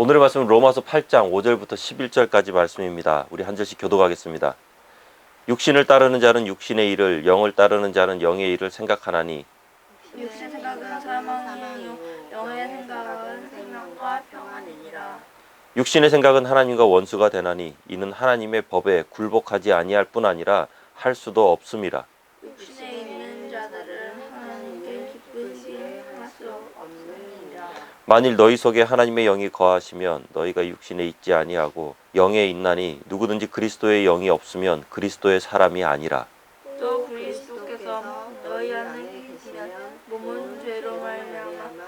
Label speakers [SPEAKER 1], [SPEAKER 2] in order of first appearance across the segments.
[SPEAKER 1] 오늘의 말씀은 로마서 8장 5절부터 11절까지 말씀입니다. 우리 한 절씩 교독하겠습니다. 육신을 따르는 자는 육신의 일을, 영을 따르는 자는 영의 일을 생각하나니
[SPEAKER 2] 육신의 생각은 사망이요 영의 생각은 생명과 평안이니라.
[SPEAKER 1] 육신의 생각은 하나님과 원수가 되나니 이는 하나님의 법에 굴복하지 아니할 뿐 아니라 할 수도 없음이라.
[SPEAKER 2] 육신에 있는 자들은 하나님께 기쁘시게 할 수 없느니라.
[SPEAKER 1] 만일 너희 속에 하나님의 영이 거하시면 너희가 육신에 있지 아니하고 영에 있나니 누구든지 그리스도의 영이 없으면 그리스도의 사람이 아니라.
[SPEAKER 2] 또 그리스도께서 너희 안에 계시면 몸은 죄로 말미암아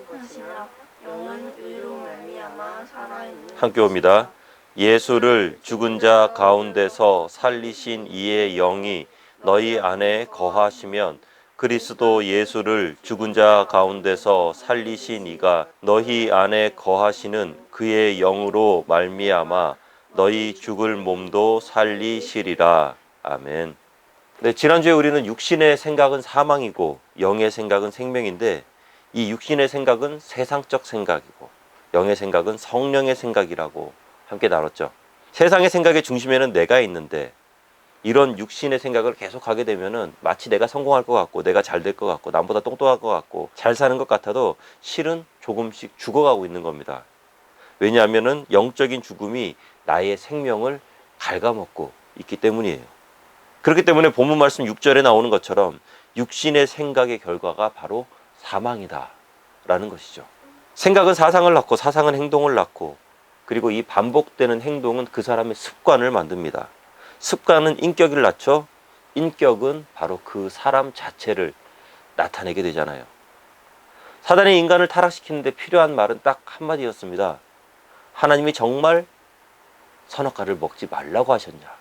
[SPEAKER 2] 죽으시나 영은 의로 말미암아 살아있는.
[SPEAKER 1] 함께 옵니다. 예수를 죽은 자 가운데서 살리신 이의 영이 너희 안에 거하시면 그리스도 예수를 죽은 자 가운데서 살리신 이가 너희 안에 거하시는 그의 영으로 말미암아 너희 죽을 몸도 살리시리라. 아멘. 네, 지난주에 우리는 육신의 생각은 사망이고 영의 생각은 생명인데, 이 육신의 생각은 세상적 생각이고 영의 생각은 성령의 생각이라고 함께 나눴죠. 세상의 생각의 중심에는 내가 있는데, 이런 육신의 생각을 계속 하게 되면은 마치 내가 성공할 것 같고 내가 잘 될 것 같고 남보다 똑똑할 것 같고 잘 사는 것 같아도 실은 조금씩 죽어가고 있는 겁니다. 왜냐하면은 영적인 죽음이 나의 생명을 갉아먹고 있기 때문이에요. 그렇기 때문에 본문 말씀 6절에 나오는 것처럼 육신의 생각의 결과가 바로 사망이다 라는 것이죠. 생각은 사상을 낳고 사상은 행동을 낳고, 그리고 이 반복되는 행동은 그 사람의 습관을 만듭니다. 습관은 인격을 낳죠. 인격은 바로 그 사람 자체를 나타내게 되잖아요. 사단이 인간을 타락시키는데 필요한 말은 딱 한마디였습니다. 하나님이 정말 선악과를 먹지 말라고 하셨냐.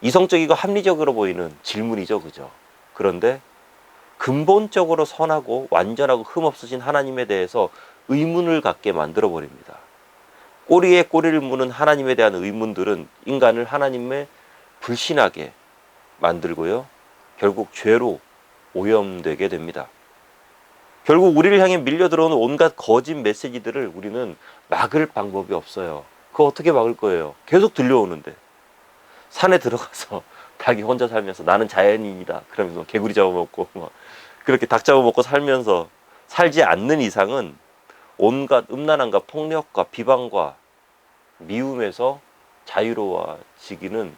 [SPEAKER 1] 이성적이고 합리적으로 보이는 질문이죠, 그죠? 그런데 근본적으로 선하고 완전하고 흠없으신 하나님에 대해서 의문을 갖게 만들어 버립니다. 꼬리에 꼬리를 무는 하나님에 대한 의문들은 인간을 하나님에 불신하게 만들고요, 결국 죄로 오염되게 됩니다. 결국 우리를 향해 밀려 들어오는 온갖 거짓 메시지들을 우리는 막을 방법이 없어요. 그거 어떻게 막을 거예요? 계속 들려오는데. 산에 들어가서 닭이 혼자 살면서 나는 자연인이다 그러면서 개구리 잡아먹고 막 그렇게 닭 잡아먹고 살면서 살지 않는 이상은 온갖 음란함과 폭력과 비방과 미움에서 자유로워지기는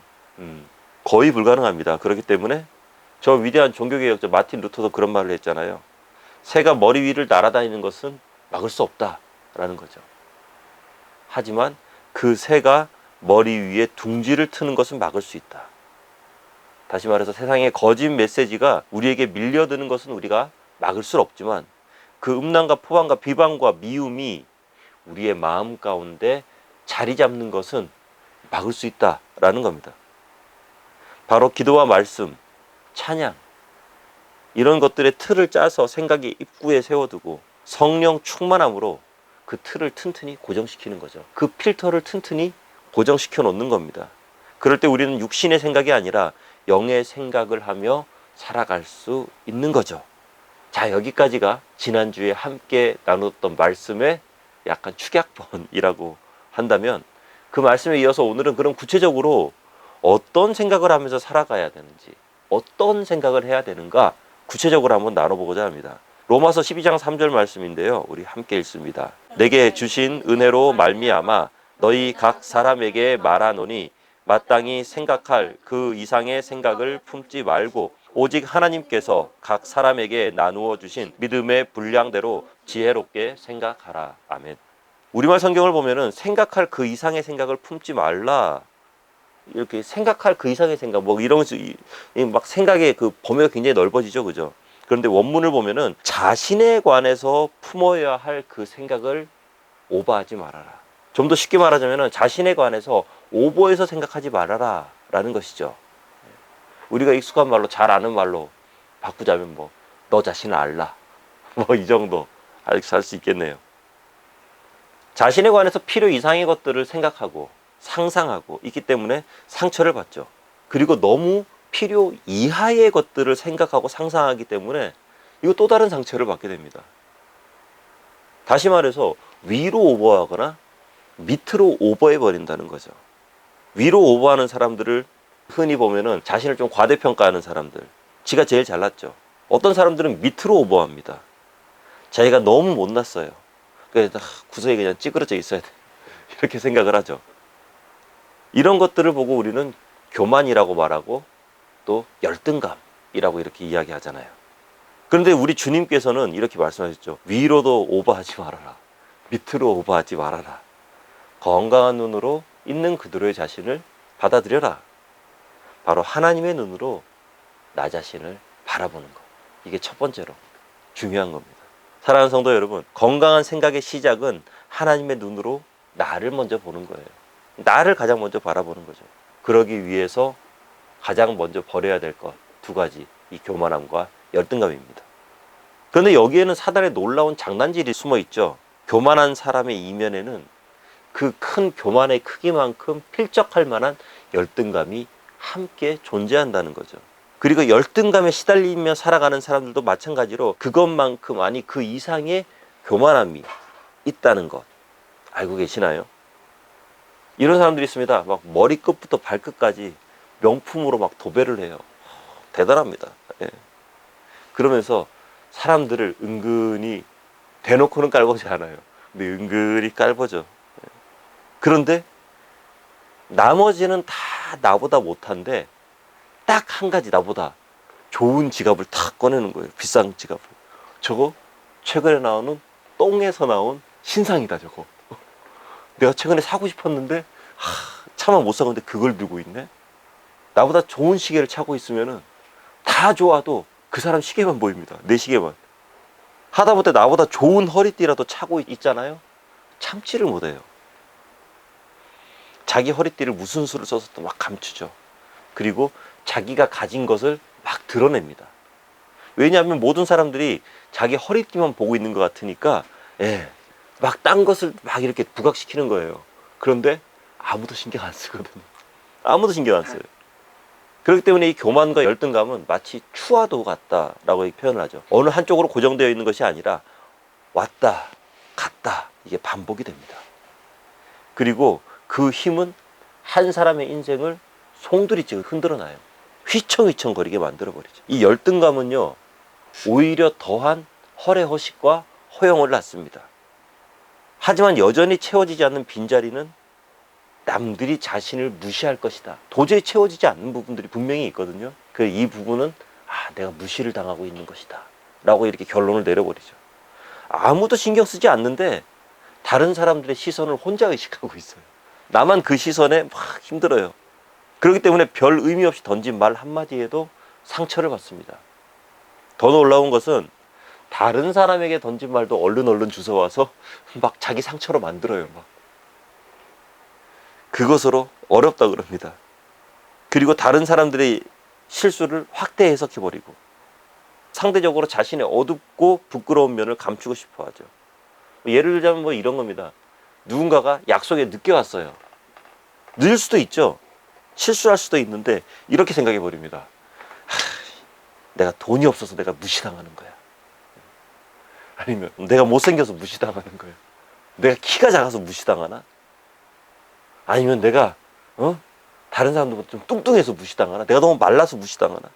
[SPEAKER 1] 거의 불가능합니다. 그렇기 때문에 저 위대한 종교개혁자 마틴 루터도 그런 말을 했잖아요. 새가 머리 위를 날아다니는 것은 막을 수 없다라는 거죠. 하지만 그 새가 머리 위에 둥지를 트는 것은 막을 수 있다. 다시 말해서 세상의 거짓 메시지가 우리에게 밀려드는 것은 우리가 막을 수 없지만, 그 음란과 포방과 비방과 미움이 우리의 마음 가운데 자리 잡는 것은 막을 수 있다라는 겁니다. 바로 기도와 말씀, 찬양, 이런 것들의 틀을 짜서 생각의 입구에 세워두고 성령 충만함으로 그 틀을 튼튼히 고정시키는 거죠. 그 필터를 튼튼히 고정시켜 놓는 겁니다. 그럴 때 우리는 육신의 생각이 아니라 영의 생각을 하며 살아갈 수 있는 거죠. 자, 여기까지가 지난주에 함께 나눴던 말씀의 약간 축약본이라고 한다면, 그 말씀에 이어서 오늘은 그럼 구체적으로 어떤 생각을 하면서 살아가야 되는지, 어떤 생각을 해야 되는가 구체적으로 한번 나눠보고자 합니다. 로마서 12장 3절 말씀인데요, 우리 함께 읽습니다. 내게 주신 은혜로 말미암아 너희 각 사람에게 말하노니 마땅히 생각할 그 이상의 생각을 품지 말고 오직 하나님께서 각 사람에게 나누어 주신 믿음의 분량대로 지혜롭게 생각하라. 아멘. 우리말 성경을 보면은 생각할 그 이상의 생각을 품지 말라, 이렇게 생각할 그 이상의 생각, 뭐 이런 막 생각의 그 범위가 굉장히 넓어지죠, 그죠? 그런데 원문을 보면은 자신에 관해서 품어야 할 그 생각을 오버하지 말아라. 좀 더 쉽게 말하자면은 자신에 관해서 오버해서 생각하지 말아라 라는 것이죠. 우리가 익숙한 말로, 잘 아는 말로 바꾸자면 뭐 너 자신을 알라, 뭐 이 정도 할 수 있겠네요. 자신에 관해서 필요 이상의 것들을 생각하고 상상하고 있기 때문에 상처를 받죠. 그리고 너무 필요 이하의 것들을 생각하고 상상하기 때문에 이거 또 다른 상처를 받게 됩니다. 다시 말해서 위로 오버하거나 밑으로 오버해 버린다는 거죠. 위로 오버하는 사람들을 흔히 보면은 자신을 좀 과대평가하는 사람들, 지가 제일 잘났죠. 어떤 사람들은 밑으로 오버합니다. 자기가 너무 못났어요. 그래서 구석에 그냥 찌그러져 있어야 돼, 이렇게 생각을 하죠. 이런 것들을 보고 우리는 교만이라고 말하고 또 열등감이라고 이렇게 이야기하잖아요. 그런데 우리 주님께서는 이렇게 말씀하셨죠. 위로도 오버하지 말아라, 밑으로 오버하지 말아라. 건강한 눈으로 있는 그대로의 자신을 받아들여라. 바로 하나님의 눈으로 나 자신을 바라보는 것. 이게 첫 번째로 중요한 겁니다. 사랑하는 성도 여러분, 건강한 생각의 시작은 하나님의 눈으로 나를 먼저 보는 거예요. 나를 가장 먼저 바라보는 거죠. 그러기 위해서 가장 먼저 버려야 될 것 두 가지, 이 교만함과 열등감입니다. 그런데 여기에는 사단의 놀라운 장난질이 숨어 있죠. 교만한 사람의 이면에는 그 큰 교만의 크기만큼 필적할 만한 열등감이 함께 존재한다는 거죠. 그리고 열등감에 시달리며 살아가는 사람들도 마찬가지로 그것만큼, 아니 그 이상의 교만함이 있다는 것 알고 계시나요? 이런 사람들이 있습니다. 막 머리끝부터 발끝까지 명품으로 막 도배를 해요. 대단합니다. 예. 그러면서 사람들을 은근히 대놓고는 깔보지 않아요. 근데 은근히 깔보죠. 예. 그런데 나머지는 다 나보다 못한데 딱 한 가지 나보다 좋은 지갑을 탁 꺼내는 거예요. 비싼 지갑을. 저거 최근에 나오는 똥에서 나온 신상이다 저거. 내가 최근에 사고 싶었는데 차마 못 사는데 그걸 들고 있네. 나보다 좋은 시계를 차고 있으면은 다 좋아도 그 사람 시계만 보입니다. 내 시계만. 하다못해 나보다 좋은 허리띠라도 차고 있잖아요. 참지를 못해요. 자기 허리띠를 무슨 수를 써서 또 막 감추죠. 그리고 자기가 가진 것을 막 드러냅니다. 왜냐하면 모든 사람들이 자기 허리띠만 보고 있는 것 같으니까, 예, 막 딴 것을 막 이렇게 부각시키는 거예요. 그런데 아무도 신경 안 쓰거든요. 아무도 신경 안 써요. 그렇기 때문에 이 교만과 열등감은 마치 추와도 같다라고 표현을 하죠. 어느 한쪽으로 고정되어 있는 것이 아니라 왔다 갔다, 이게 반복이 됩니다. 그리고 그 힘은 한 사람의 인생을 송두리째 흔들어 놔요. 휘청휘청 거리게 만들어 버리죠. 이 열등감은요, 오히려 더한 허례허식과 허영을 낳습니다. 하지만 여전히 채워지지 않는 빈자리는 남들이 자신을 무시할 것이다, 도저히 채워지지 않는 부분들이 분명히 있거든요. 이 부분은 내가 무시를 당하고 있는 것이다 라고 이렇게 결론을 내려버리죠. 아무도 신경 쓰지 않는데 다른 사람들의 시선을 혼자 의식하고 있어요. 나만 그 시선에 막 힘들어요. 그렇기 때문에 별 의미 없이 던진 말 한마디에도 상처를 받습니다. 더 놀라운 것은 다른 사람에게 던진 말도 얼른 주워와서 막 자기 상처로 만들어요. 막 그것으로 어렵다 그럽니다. 그리고 다른 사람들의 실수를 확대 해석해버리고 상대적으로 자신의 어둡고 부끄러운 면을 감추고 싶어 하죠. 예를 들자면 뭐 이런 겁니다. 누군가가 약속에 늦게 왔어요. 늦을 수도 있죠. 실수할 수도 있는데 이렇게 생각해 버립니다. 내가 돈이 없어서 내가 무시당하는 거야. 아니면 내가 못생겨서 무시당하는 거야. 내가 키가 작아서 무시당하나? 아니면 내가 다른 사람들보다 좀 뚱뚱해서 무시당하나? 내가 너무 말라서 무시당하나?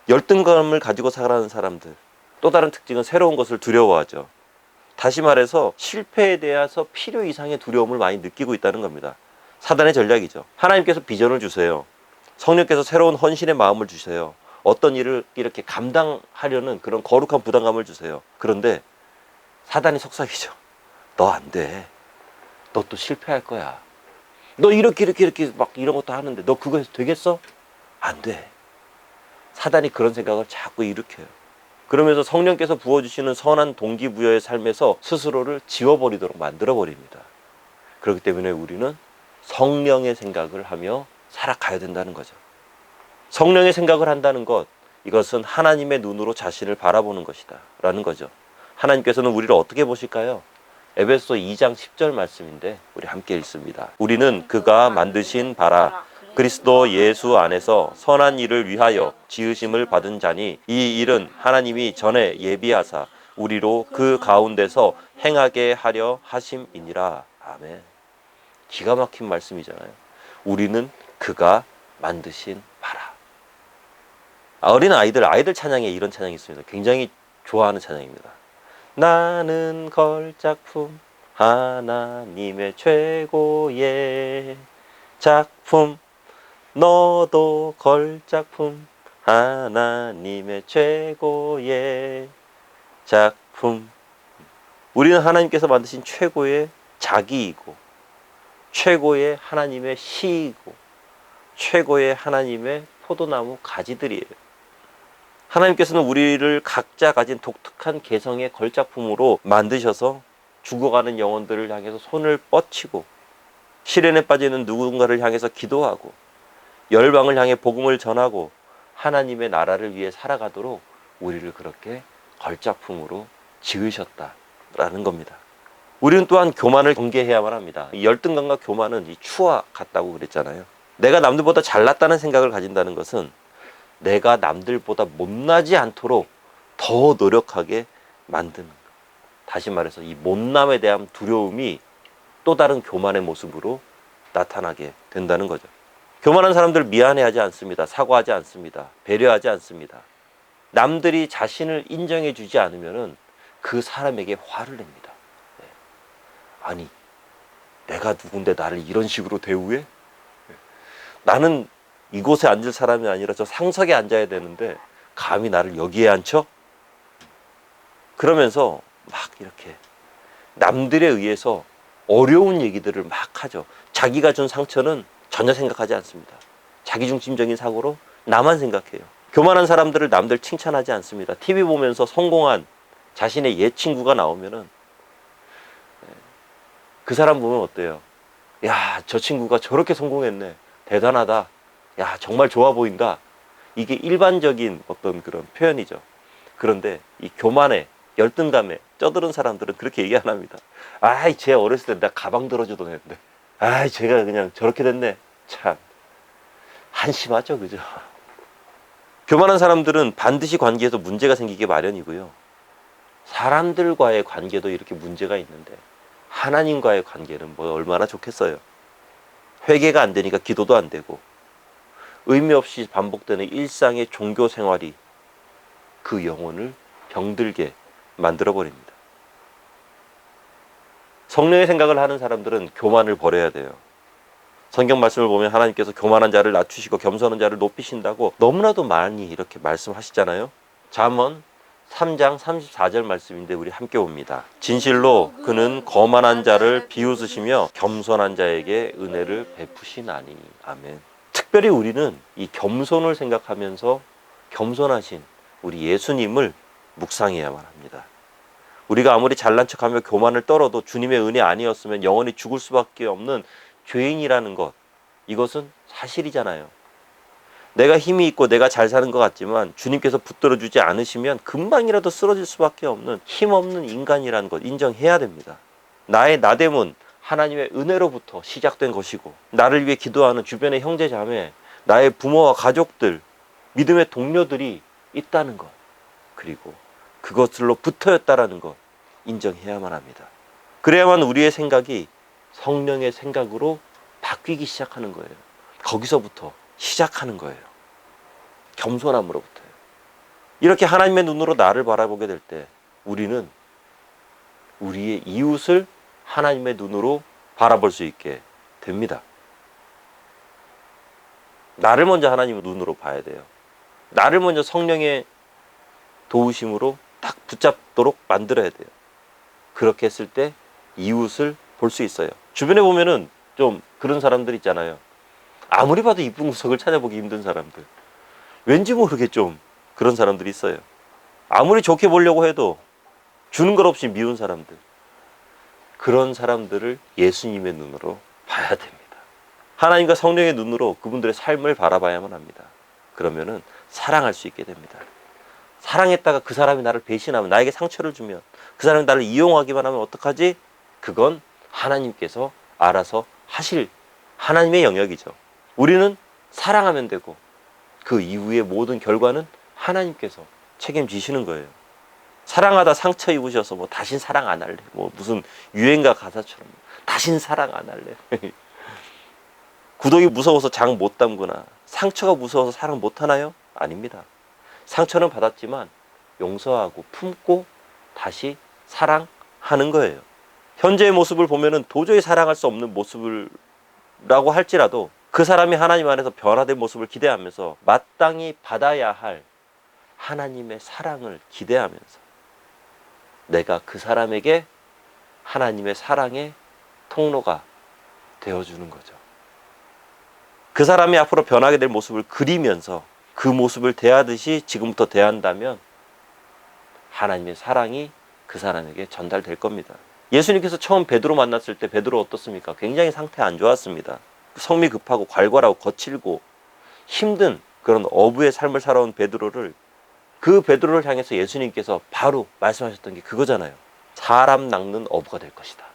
[SPEAKER 1] 열등감을 가지고 살아가는 사람들, 또 다른 특징은 새로운 것을 두려워하죠. 다시 말해서 실패에 대해서 필요 이상의 두려움을 많이 느끼고 있다는 겁니다. 사단의 전략이죠. 하나님께서 비전을 주세요. 성령께서 새로운 헌신의 마음을 주세요. 어떤 일을 이렇게 감당하려는 그런 거룩한 부담감을 주세요. 그런데 사단이 속삭이죠. 너 안 돼. 너 또 실패할 거야. 너 이렇게 막 이런 것도 하는데 너 그거 해서 되겠어? 안 돼. 사단이 그런 생각을 자꾸 일으켜요. 그러면서 성령께서 부어주시는 선한 동기부여의 삶에서 스스로를 지워버리도록 만들어버립니다. 그렇기 때문에 우리는 성령의 생각을 하며 살아가야 된다는 거죠. 성령의 생각을 한다는 것, 이것은 하나님의 눈으로 자신을 바라보는 것이다 라는 거죠. 하나님께서는 우리를 어떻게 보실까요? 에베소 2장 10절 말씀인데 우리 함께 읽습니다. 우리는 그가 만드신 바라 그리스도 예수 안에서 선한 일을 위하여 지으심을 받은 자니 이 일은 하나님이 전에 예비하사 우리로 그 가운데서 행하게 하려 하심이니라. 아멘. 기가 막힌 말씀이잖아요. 우리는 그가 만드신 바라. 어린 아이들 찬양에 이런 찬양이 있습니다. 굉장히 좋아하는 찬양입니다. 나는 걸작품, 하나님의 최고의 작품, 너도 걸작품, 하나님의 최고의 작품. 우리는 하나님께서 만드신 최고의 자기이고, 최고의 하나님의 시이고, 최고의 하나님의 포도나무 가지들이에요. 하나님께서는 우리를 각자 가진 독특한 개성의 걸작품으로 만드셔서 죽어가는 영혼들을 향해서 손을 뻗치고, 시련에 빠지는 누군가를 향해서 기도하고, 열방을 향해 복음을 전하고 하나님의 나라를 위해 살아가도록 우리를 그렇게 걸작품으로 지으셨다라는 겁니다. 우리는 또한 교만을 경계해야만 합니다. 이 열등감과 교만은 이 추와 같다고 그랬잖아요. 내가 남들보다 잘났다는 생각을 가진다는 것은 내가 남들보다 못나지 않도록 더 노력하게 만드는 것. 다시 말해서 이 못남에 대한 두려움이 또 다른 교만의 모습으로 나타나게 된다는 거죠. 교만한 사람들 미안해하지 않습니다. 사과하지 않습니다. 배려하지 않습니다. 남들이 자신을 인정해 주지 않으면 그 사람에게 화를 냅니다. 네. 아니, 내가 누군데 나를 이런 식으로 대우해? 네. 나는 이곳에 앉을 사람이 아니라 저 상석에 앉아야 되는데 감히 나를 여기에 앉혀? 그러면서 막 이렇게 남들에 의해서 어려운 얘기들을 막 하죠. 자기가 준 상처는 전혀 생각하지 않습니다. 자기중심적인 사고로 나만 생각해요. 교만한 사람들을 남들 칭찬하지 않습니다. TV 보면서 성공한 자신의 옛 친구가 나오면은 그 사람 보면 어때요? 야, 저 친구가 저렇게 성공했네. 대단하다. 야, 정말 좋아 보인다. 이게 일반적인 어떤 그런 표현이죠. 그런데 이 교만에, 열등감에 쩌드른 사람들은 그렇게 얘기 안 합니다. 아이, 쟤 어렸을 때 나 가방 들어주던 애인데. 아이, 제가 그냥 저렇게 됐네. 참 한심하죠, 그죠? 교만한 사람들은 반드시 관계에서 문제가 생기기 마련이고요. 사람들과의 관계도 이렇게 문제가 있는데 하나님과의 관계는 뭐 얼마나 좋겠어요. 회개가 안 되니까 기도도 안 되고, 의미 없이 반복되는 일상의 종교 생활이 그 영혼을 병들게 만들어 버립니다. 성령의 생각을 하는 사람들은 교만을 버려야 돼요. 성경 말씀을 보면 하나님께서 교만한 자를 낮추시고 겸손한 자를 높이신다고 너무나도 많이 이렇게 말씀하시잖아요. 잠언 3장 34절 말씀인데 우리 함께 봅니다. 진실로 그는 거만한 자를 비웃으시며 겸손한 자에게 은혜를 베푸시나니. 아멘. 특별히 우리는 이 겸손을 생각하면서 겸손하신 우리 예수님을 묵상해야만 합니다. 우리가 아무리 잘난 척하며 교만을 떨어도 주님의 은혜 아니었으면 영원히 죽을 수밖에 없는 죄인이라는 것, 이것은 사실이잖아요. 내가 힘이 있고 내가 잘 사는 것 같지만 주님께서 붙들어 주지 않으시면 금방이라도 쓰러질 수밖에 없는 힘없는 인간이라는 것 인정해야 됩니다. 나의 나됨은 하나님의 은혜로부터 시작된 것이고, 나를 위해 기도하는 주변의 형제 자매, 나의 부모와 가족들, 믿음의 동료들이 있다는 것, 그리고 그것들로 붙어였다라는 것 인정해야만 합니다. 그래야만 우리의 생각이 성령의 생각으로 바뀌기 시작하는 거예요. 거기서부터 시작하는 거예요. 겸손함으로부터요. 이렇게 하나님의 눈으로 나를 바라보게 될 때 우리는 우리의 이웃을 하나님의 눈으로 바라볼 수 있게 됩니다. 나를 먼저 하나님의 눈으로 봐야 돼요. 나를 먼저 성령의 도우심으로 딱 붙잡도록 만들어야 돼요. 그렇게 했을 때 이웃을 볼 수 있어요. 주변에 보면은 좀 그런 사람들 있잖아요. 아무리 봐도 이쁜 구석을 찾아보기 힘든 사람들. 왠지 모르게 좀 그런 사람들이 있어요. 아무리 좋게 보려고 해도 주는 것 없이 미운 사람들. 그런 사람들을 예수님의 눈으로 봐야 됩니다. 하나님과 성령의 눈으로 그분들의 삶을 바라봐야만 합니다. 그러면은 사랑할 수 있게 됩니다. 사랑했다가 그 사람이 나를 배신하면, 나에게 상처를 주면, 그 사람이 나를 이용하기만 하면 어떡하지? 그건 하나님께서 알아서 하실 하나님의 영역이죠. 우리는 사랑하면 되고 그 이후의 모든 결과는 하나님께서 책임지시는 거예요. 사랑하다 상처 입으셔서 뭐 다신 사랑 안 할래. 뭐 무슨 유행가 가사처럼 다신 사랑 안 할래. 구덩이 무서워서 장 못 담그나 상처가 무서워서 사랑 못 하나요? 아닙니다. 상처는 받았지만 용서하고 품고 다시 사랑하는 거예요. 현재의 모습을 보면은 도저히 사랑할 수 없는 모습이라고 할지라도 그 사람이 하나님 안에서 변화된 모습을 기대하면서 마땅히 받아야 할 하나님의 사랑을 기대하면서 내가 그 사람에게 하나님의 사랑의 통로가 되어주는 거죠. 그 사람이 앞으로 변하게 될 모습을 그리면서 그 모습을 대하듯이 지금부터 대한다면 하나님의 사랑이 그 사람에게 전달될 겁니다. 예수님께서 처음 베드로 만났을 때 베드로 어떻습니까? 굉장히 상태 안 좋았습니다. 성미 급하고 괄괄하고 거칠고 힘든 그런 어부의 삶을 살아온 베드로를 그 베드로를 향해서 예수님께서 바로 말씀하셨던 게 그거잖아요. 사람 낚는 어부가 될 것이다.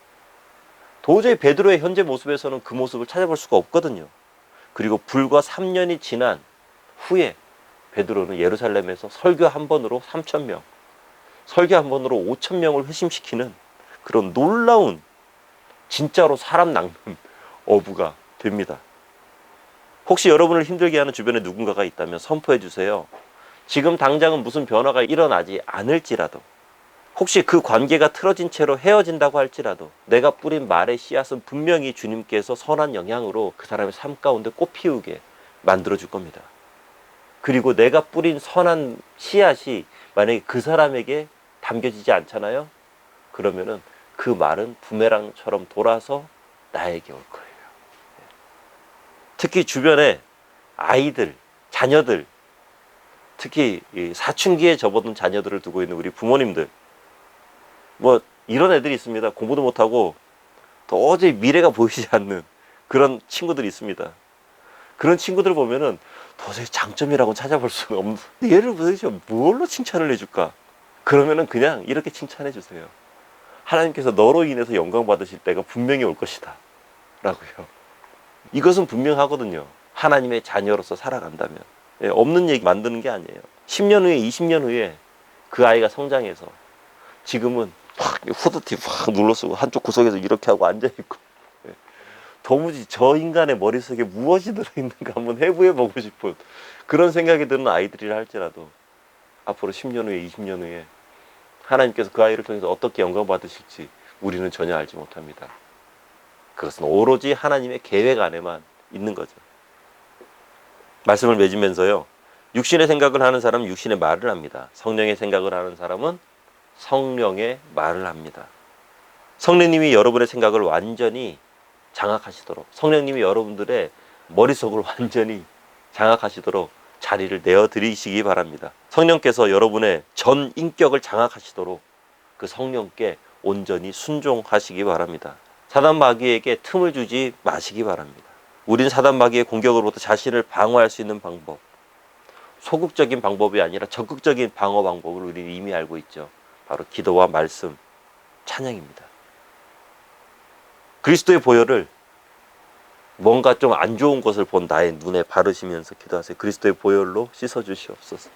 [SPEAKER 1] 도저히 베드로의 현재 모습에서는 그 모습을 찾아볼 수가 없거든요. 그리고 불과 3년이 지난 후에 베드로는 예루살렘에서 설교 한 번으로 3,000명, 설교 한 번으로 5,000명을 회심시키는 그런 놀라운 진짜로 사람 낚는 어부가 됩니다. 혹시 여러분을 힘들게 하는 주변에 누군가가 있다면 선포해 주세요. 지금 당장은 무슨 변화가 일어나지 않을지라도, 혹시 그 관계가 틀어진 채로 헤어진다고 할지라도 내가 뿌린 말의 씨앗은 분명히 주님께서 선한 영향으로 그 사람의 삶 가운데 꽃 피우게 만들어 줄 겁니다. 그리고 내가 뿌린 선한 씨앗이 만약에 그 사람에게 담겨지지 않잖아요. 그러면은 그 말은 부메랑처럼 돌아서 나에게 올 거예요. 특히 주변에 아이들, 자녀들, 특히 사춘기에 접어든 자녀들을 두고 있는 우리 부모님들, 뭐 이런 애들이 있습니다. 공부도 못하고 도저히 미래가 보이지 않는 그런 친구들이 있습니다. 그런 친구들 보면은 도저히 장점이라고 찾아볼 수는 없는, 얘를 도대체 뭘로 칭찬을 해줄까? 그러면은 그냥 이렇게 칭찬해 주세요. 하나님께서 너로 인해서 영광 받으실 때가 분명히 올 것이다 라고요. 이것은 분명하거든요. 하나님의 자녀로서 살아간다면. 없는 얘기 만드는 게 아니에요. 10년 후에 20년 후에 그 아이가 성장해서 지금은 확 후드티 확 눌러쓰고 한쪽 구석에서 이렇게 하고 앉아있고, 도무지 저 인간의 머릿속에 무엇이 들어있는가 한번 해부해보고 싶은 그런 생각이 드는 아이들이라 할지라도 앞으로 10년 후에 20년 후에 하나님께서 그 아이를 통해서 어떻게 영광 받으실지 우리는 전혀 알지 못합니다. 그것은 오로지 하나님의 계획 안에만 있는 거죠. 말씀을 맺으면서요, 육신의 생각을 하는 사람은 육신의 말을 합니다. 성령의 생각을 하는 사람은 성령의 말을 합니다. 성령님이 여러분의 생각을 완전히 장악하시도록, 성령님이 여러분들의 머릿속을 완전히 장악하시도록 자리를 내어드리시기 바랍니다. 성령께서 여러분의 전 인격을 장악하시도록 그 성령께 온전히 순종하시기 바랍니다. 사단 마귀에게 틈을 주지 마시기 바랍니다. 우린 사단 마귀의 공격으로부터 자신을 방어할 수 있는 방법, 소극적인 방법이 아니라 적극적인 방어 방법을 우리는 이미 알고 있죠. 바로 기도와 말씀, 찬양입니다. 그리스도의 보혈을 뭔가 좀 안 좋은 것을 본 나의 눈에 바르시면서 기도하세요. 그리스도의 보혈로 씻어주시옵소서.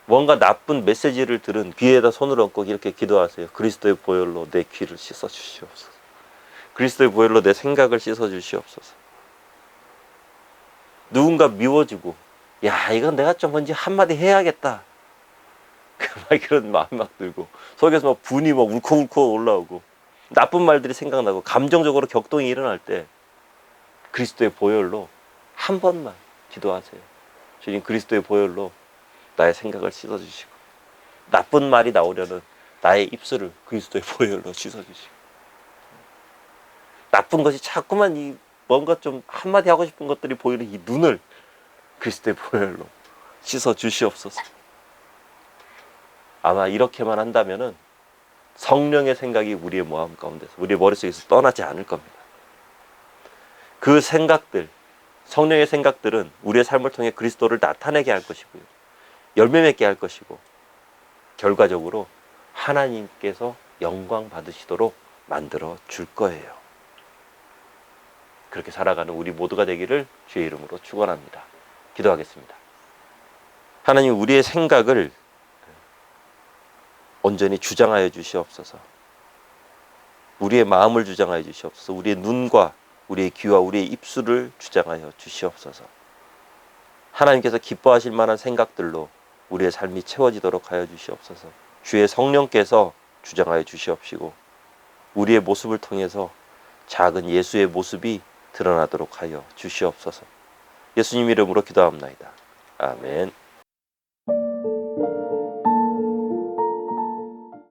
[SPEAKER 1] 뭔가 나쁜 메시지를 들은 귀에다 손을 얹고 이렇게 기도하세요. 그리스도의 보혈로 내 귀를 씻어주시옵소서. 그리스도의 보혈로 내 생각을 씻어주시옵소서. 누군가 미워지고, 야, 이건 내가 좀 뭔지 한마디 해야겠다, 막 그런 마음 막 들고, 속에서 막 분이 막 울컥울컥 올라오고, 나쁜 말들이 생각나고, 감정적으로 격동이 일어날 때 그리스도의 보혈로 한 번만 기도하세요. 주님, 그리스도의 보혈로 나의 생각을 씻어주시고, 나쁜 말이 나오려는 나의 입술을 그리스도의 보혈로 씻어주시고, 나쁜 것이 자꾸만 이 뭔가 좀 한마디 하고 싶은 것들이 보이는 이 눈을 그리스도의 보혈로 씻어주시옵소서. 아마 이렇게만 한다면은 성령의 생각이 우리의 마음 가운데서, 우리의 머릿속에서 떠나지 않을 겁니다. 그 생각들, 성령의 생각들은 우리의 삶을 통해 그리스도를 나타내게 할 것이고요, 열매 맺게 할 것이고, 결과적으로 하나님께서 영광 받으시도록 만들어 줄 거예요. 그렇게 살아가는 우리 모두가 되기를 주의 이름으로 축원합니다. 기도하겠습니다. 하나님, 우리의 생각을 온전히 주장하여 주시옵소서. 우리의 마음을 주장하여 주시옵소서. 우리의 눈과 우리의 귀와 우리의 입술을 주장하여 주시옵소서. 하나님께서 기뻐하실 만한 생각들로 우리의 삶이 채워지도록 하여 주시옵소서. 주의 성령께서 주장하여 주시옵시고 우리의 모습을 통해서 작은 예수의 모습이 드러나도록 하여 주시옵소서. 예수님 이름으로 기도합나이다. 아멘.